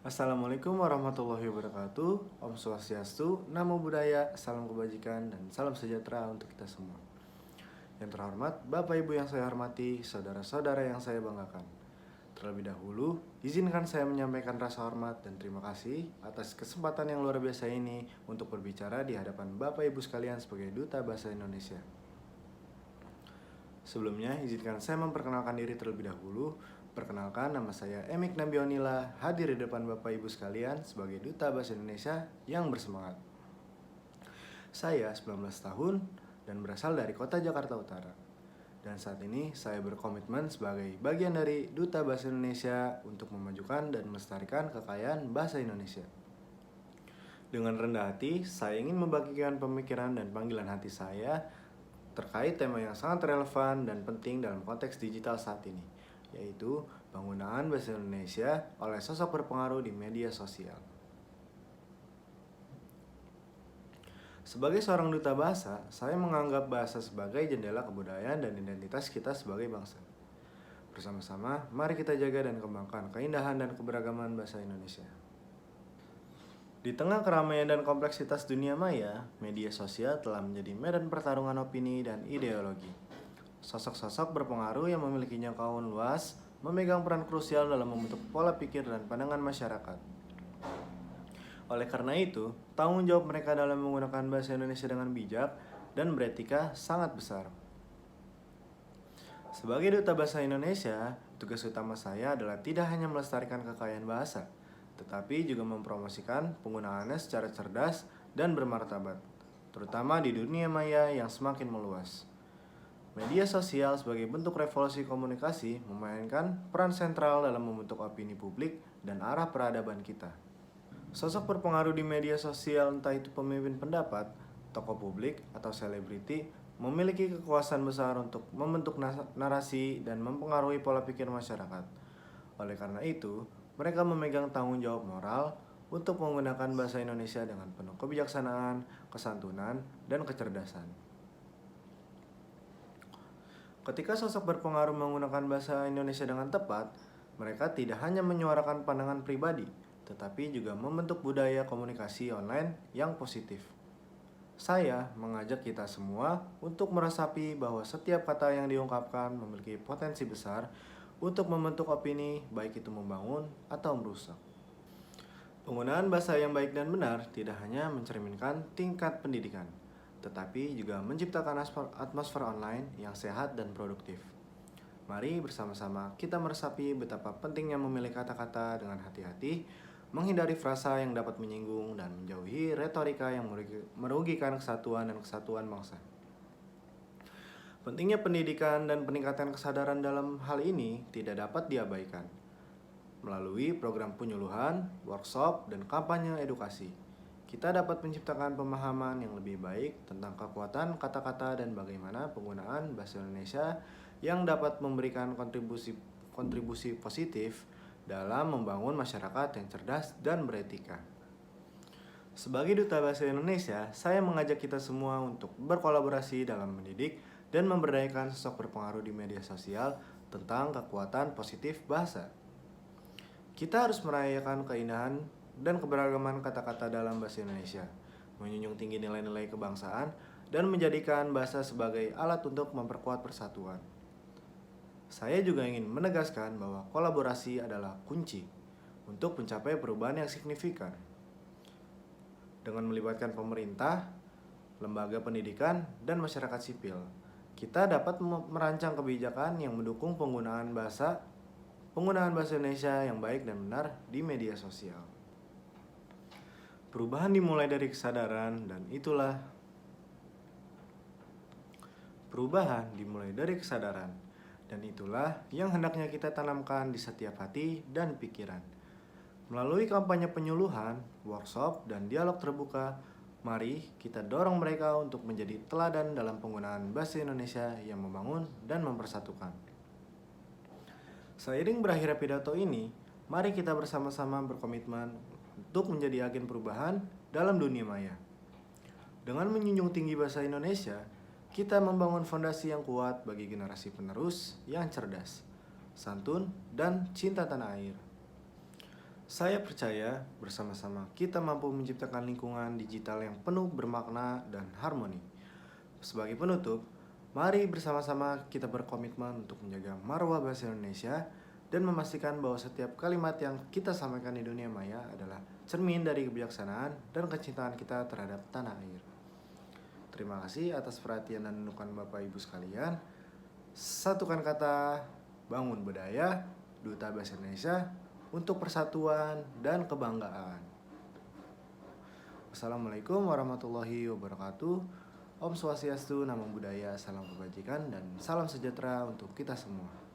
Assalamualaikum warahmatullahi wabarakatuh. Om Swastiastu, Namo Buddhaya, salam kebajikan, dan salam sejahtera untuk kita semua. Yang terhormat, Bapak Ibu yang saya hormati, saudara-saudara yang saya banggakan. Terlebih dahulu, izinkan saya menyampaikan rasa hormat dan terima kasih atas kesempatan yang luar biasa ini untuk berbicara di hadapan Bapak Ibu sekalian sebagai Duta Bahasa Indonesia. Sebelumnya, izinkan saya memperkenalkan diri terlebih dahulu. Perkenalkan, nama saya Emik Nabionila, hadir di depan Bapak Ibu sekalian sebagai Duta Bahasa Indonesia yang bersemangat. Saya 19 tahun dan berasal dari kota Jakarta Utara. Dan saat ini saya berkomitmen sebagai bagian dari Duta Bahasa Indonesia untuk memajukan dan melestarikan kekayaan bahasa Indonesia. Dengan rendah hati, saya ingin membagikan pemikiran dan panggilan hati saya terkait tema yang sangat relevan dan penting dalam konteks digital saat ini, yaitu penggunaan bahasa Indonesia oleh sosok berpengaruh di media sosial. Sebagai seorang duta bahasa, saya menganggap bahasa sebagai jendela kebudayaan dan identitas kita sebagai bangsa. Bersama-sama, mari kita jaga dan kembangkan keindahan dan keberagaman bahasa Indonesia. Di tengah keramaian dan kompleksitas dunia maya, media sosial telah menjadi medan pertarungan opini dan ideologi. Sosok-sosok berpengaruh yang memiliki jangkauan luas memegang peran krusial dalam membentuk pola pikir dan pandangan masyarakat. Oleh karena itu, tanggung jawab mereka dalam menggunakan bahasa Indonesia dengan bijak dan beretika sangat besar. Sebagai Duta Bahasa Indonesia, tugas utama saya adalah tidak hanya melestarikan kekayaan bahasa, tetapi juga mempromosikan penggunaannya secara cerdas dan bermartabat, terutama di dunia maya yang semakin meluas. Media sosial sebagai bentuk revolusi komunikasi memainkan peran sentral dalam membentuk opini publik dan arah peradaban kita. Sosok berpengaruh di media sosial, entah itu pemimpin pendapat, tokoh publik, atau selebriti, memiliki kekuasaan besar untuk membentuk narasi dan mempengaruhi pola pikir masyarakat. Oleh karena itu, mereka memegang tanggung jawab moral untuk menggunakan bahasa Indonesia dengan penuh kebijaksanaan, kesantunan, dan kecerdasan. Ketika sosok berpengaruh menggunakan bahasa Indonesia dengan tepat, mereka tidak hanya menyuarakan pandangan pribadi, tetapi juga membentuk budaya komunikasi online yang positif. Saya mengajak kita semua untuk meresapi bahwa setiap kata yang diungkapkan memiliki potensi besar untuk membentuk opini, baik itu membangun atau merusak. Penggunaan bahasa yang baik dan benar tidak hanya mencerminkan tingkat pendidikan, tetapi juga menciptakan atmosfer online yang sehat dan produktif. Mari bersama-sama kita meresapi betapa pentingnya memilih kata-kata dengan hati-hati, menghindari frasa yang dapat menyinggung, dan menjauhi retorika yang merugikan kesatuan dan kesatuan bangsa. Pentingnya pendidikan dan peningkatan kesadaran dalam hal ini tidak dapat diabaikan. Melalui program penyuluhan, workshop, dan kampanye edukasi, kita dapat menciptakan pemahaman yang lebih baik tentang kekuatan kata-kata dan bagaimana penggunaan bahasa Indonesia yang dapat memberikan kontribusi positif dalam membangun masyarakat yang cerdas dan beretika. Sebagai Duta Bahasa Indonesia, saya mengajak kita semua untuk berkolaborasi dalam mendidik dan memberdayakan sosok berpengaruh di media sosial tentang kekuatan positif bahasa. Kita harus merayakan keindahan dan keberagaman kata-kata dalam bahasa Indonesia, menjunjung tinggi nilai-nilai kebangsaan, dan menjadikan bahasa sebagai alat untuk memperkuat persatuan. Saya juga ingin menegaskan bahwa kolaborasi adalah kunci untuk mencapai perubahan yang signifikan. Dengan melibatkan pemerintah, lembaga pendidikan, dan masyarakat sipil, kita dapat merancang kebijakan yang mendukung penggunaan bahasa Indonesia yang baik dan benar di media sosial. Perubahan dimulai dari kesadaran dan itulah yang hendaknya kita tanamkan di setiap hati dan pikiran. Melalui kampanye penyuluhan, workshop, dan dialog terbuka, mari kita dorong mereka untuk menjadi teladan dalam penggunaan bahasa Indonesia yang membangun dan mempersatukan. Seiring berakhirnya pidato ini, mari kita bersama-sama berkomitmen untuk menjadi agen perubahan dalam dunia maya. Dengan menjunjung tinggi bahasa Indonesia, kita membangun fondasi yang kuat bagi generasi penerus yang cerdas, santun, dan cinta tanah air. Saya percaya bersama-sama kita mampu menciptakan lingkungan digital yang penuh bermakna dan harmoni. Sebagai penutup, mari bersama-sama kita berkomitmen untuk menjaga marwah bahasa Indonesia dan memastikan bahwa setiap kalimat yang kita sampaikan di dunia maya adalah cermin dari kebijaksanaan dan kecintaan kita terhadap tanah air. Terima kasih atas perhatian dan dukungan Bapak Ibu sekalian. Satukan kata, bangun budaya, Duta Bahasa Indonesia untuk persatuan dan kebanggaan. Wassalamualaikum warahmatullahi wabarakatuh. Om Swastiastu, Namo Buddhaya, salam kebajikan dan salam sejahtera untuk kita semua.